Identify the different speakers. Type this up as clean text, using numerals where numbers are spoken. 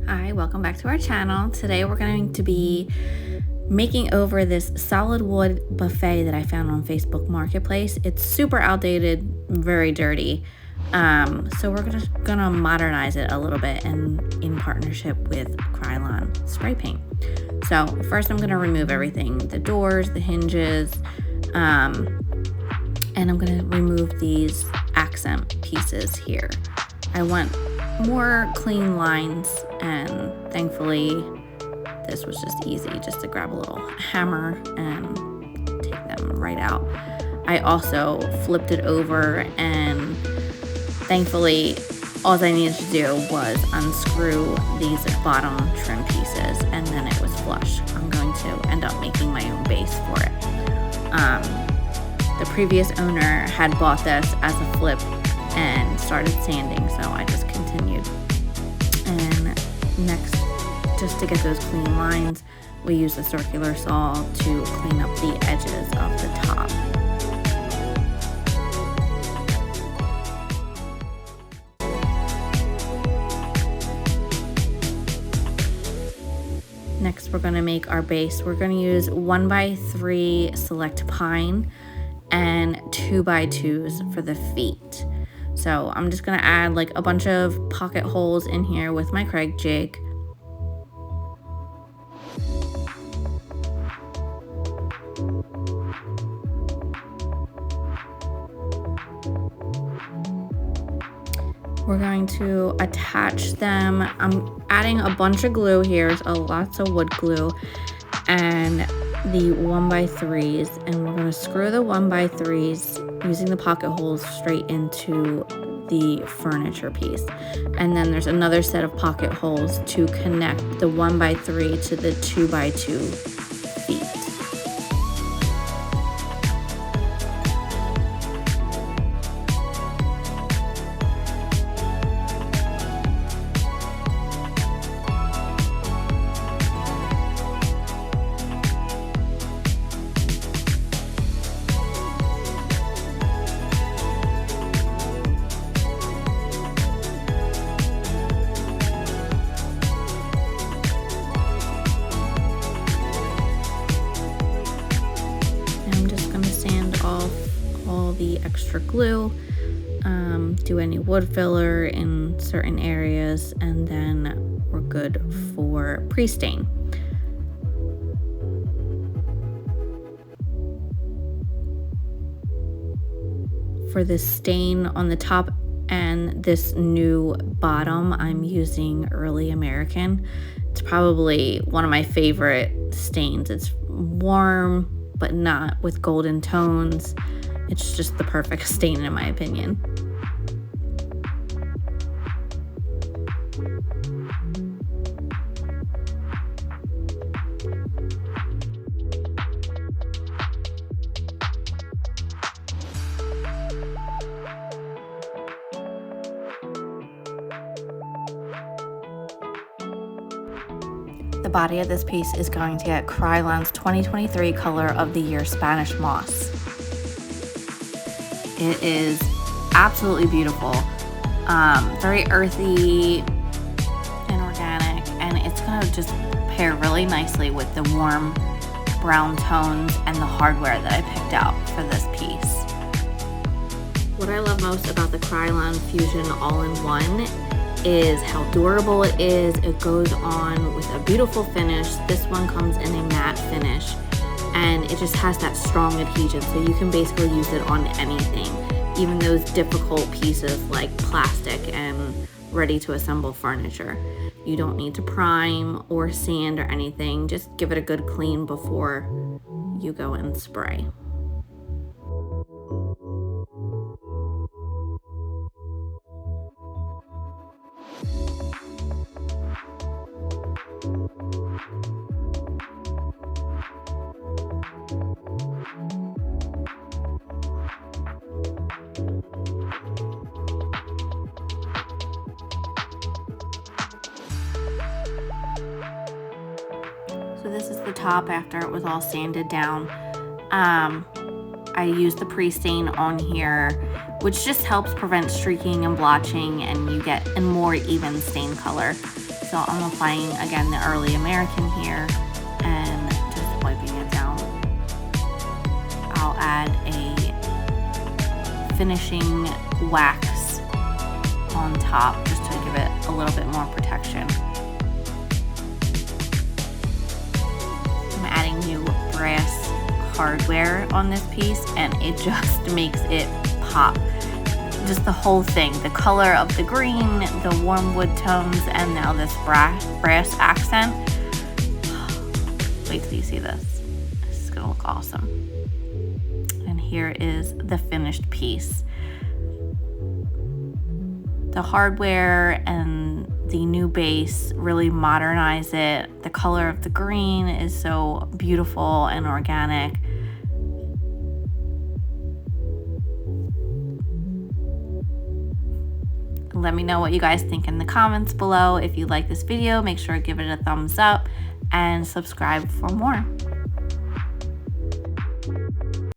Speaker 1: Hi, welcome back to our channel. Today we're going to be making over this solid wood buffet that I found on Facebook Marketplace. It's super outdated, very dirty. So we're gonna modernize it a little bit, and in partnership with Krylon spray paint. So first I'm gonna remove everything, the doors, the hinges, and I'm gonna remove these accent pieces here. I want more clean lines, and thankfully this was just easy, just to grab a little hammer and take them right out. I also flipped it over, and thankfully all I needed to do was unscrew these bottom trim pieces, and then it was flush. I'm going to end up making my own base for it. The previous owner had bought this as a flip and started sanding, so I just continued. And next, just to get those clean lines, we use a circular saw to clean up the edges of the top. Next, we're going to make our base. We're going to use 1x3 select pine and 2x2s for the feet. So I'm just going to add like a bunch of pocket holes in here with my Craig jig. We're going to attach them. I'm adding a bunch of glue here, so lots of wood glue, and the 1x3s, and we're going to screw the 1x3s using the pocket holes straight into the furniture piece. And then there's another set of pocket holes to connect the 1x3 to the 2x2 feet. All the extra glue, do any wood filler in certain areas, and then we're good for pre-stain. For this stain on the top and this new bottom, I'm using Early American. It's probably one of my favorite stains. It's warm, but not with golden tones. It's just the perfect stain in my opinion. The body of this piece is going to get Krylon's 2023 Color of the Year Spanish Moss. It is absolutely beautiful, very earthy and organic, and it's going to just pair really nicely with the warm brown tones and the hardware that I picked out for this piece. What I love most about the Krylon Fusion All-in-One is how durable it is. It goes on with a beautiful finish. This one comes in a matte finish, and it just has that strong adhesion, so you can basically use it on anything, even those difficult pieces like plastic and ready to assemble furniture. You don't need to prime or sand or anything. Just give it a good clean before you go and spray. So this is the top after it was all sanded down. I used the pre-stain on here, which just helps prevent streaking and blotching, and you get a more even stain color. So I'm applying again the Early American here and just wiping it down. I'll add a finishing wax on top just to give it a little bit more protection. I'm adding new brass hardware on this piece and it just makes it pop. Just the whole thing, the color of the green, the warm wood tones, and now this brass accent. Wait till you see this. This is gonna look awesome. And here is the finished piece. The hardware and the new base really modernize it. The color of the green is so beautiful and organic. Let me know what you guys think in the comments below. If you like this video, make sure to give it a thumbs up and subscribe for more.